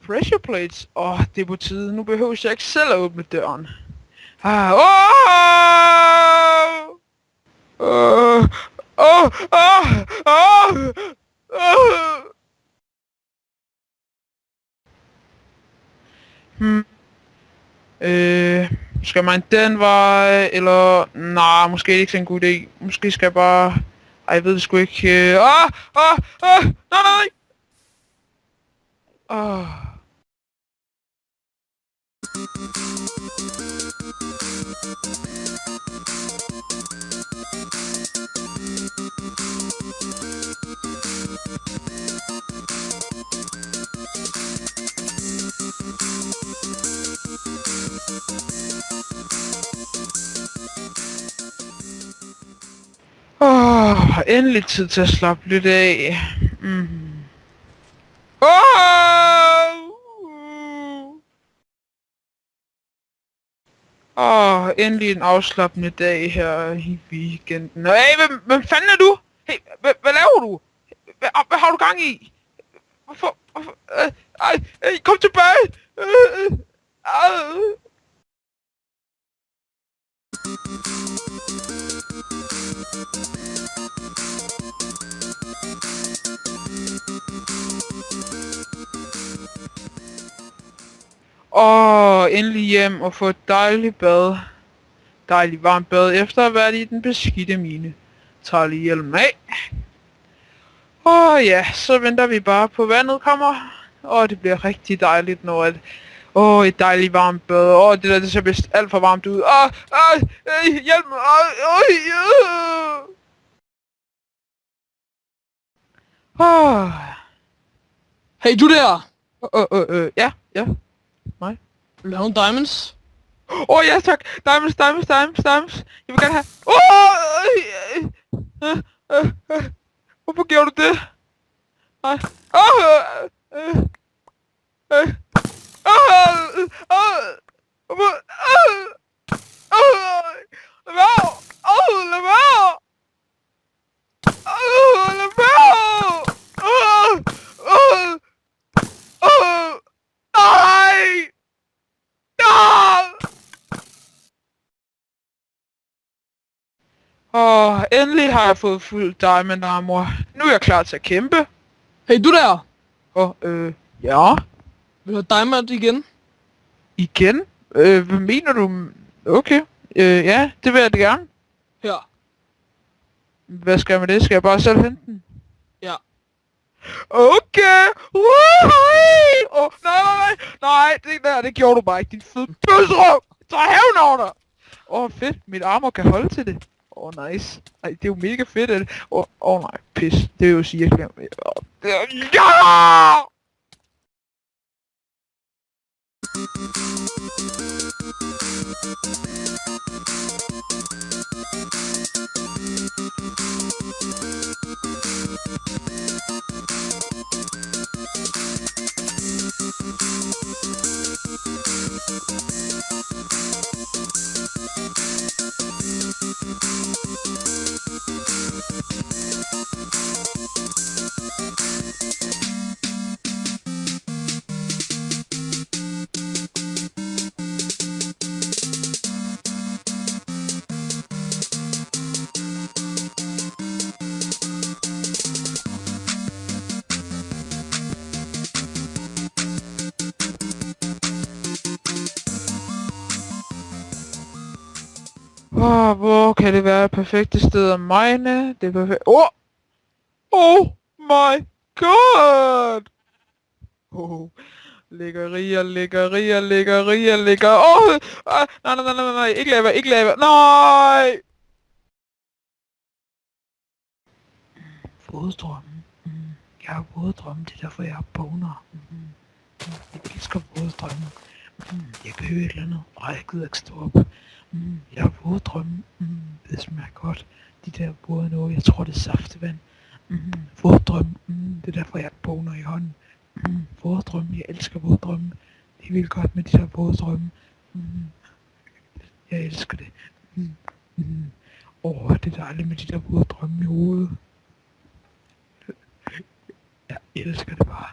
Pressure plates. Det er på tide. Nu behøver jeg ikke selv at åbne døren. Skal man den vej, eller... Nej, måske ikke en god idé. Måske skal jeg bare... Ej, jeg ved det sgu ikke. Nej! Endelig tid til at slappe lidt af. Endelig en afslappende dag her i weekenden. Hey, hvem fanden er du? Hey, hvad laver du? Hvad har du gang i? Hvorfor? Kom tilbage! Endelig hjem og få et dejligt bad. Dejligt varmt bad efter at have været i den beskidte mine. Tager lige hjelmen af. Ja, så venter vi bare på vandet kommer. Det bliver rigtig dejligt når at... et dejligt varmt bad. Det der det ser vist alt for varmt ud. Hjælp mig. Hey, du der! Ja. Mig. Vil du have nogle diamonds? Ja tak. Diamonds. Jeg vil gerne have... Hvorfor gjorde du det? Nej. Lad være! Endelig har jeg fået fuld diamond armor. Nu er jeg klar til at kæmpe. Hey, du der! Ja? Vil du have diamond igen? Igen? Hvad mener du? Okay. Ja, det vil jeg da gerne. Her. Hvad skal jeg med det? Skal jeg bare selv hente den? Ja. Okay! Nej, det gjorde du bare ikke, din fede bøsserøv! Så hævn over dig! Fedt, mit armor kan holde til det. Nice. Ej, det er jo mega fedt, at det... nej, pis. Det vil jo sige, at jeg glemmer... Ja! Hvor kan det være et perfekte sted at mine? Det er perfekt. Oh my god! Lækkerier. Nej, ikke lave. Nej! Våddrømme. Jeg har våddrømme, det er derfor jeg har boner. Jeg elsker våddrømme. Jeg behøver et eller andet. Jeg gider ikke stå op. Jeg har våddrømme. Det smager godt. De der våde noget, jeg tror det er saftevand. Våddrømme. Det er derfor jeg har boner i hånden. Våddrømme, jeg elsker våddrømme. Det er vildt godt med de der våddrømme. Jeg elsker det. Det er dejligt med de der våde drømme i hovedet. Jeg elsker det bare.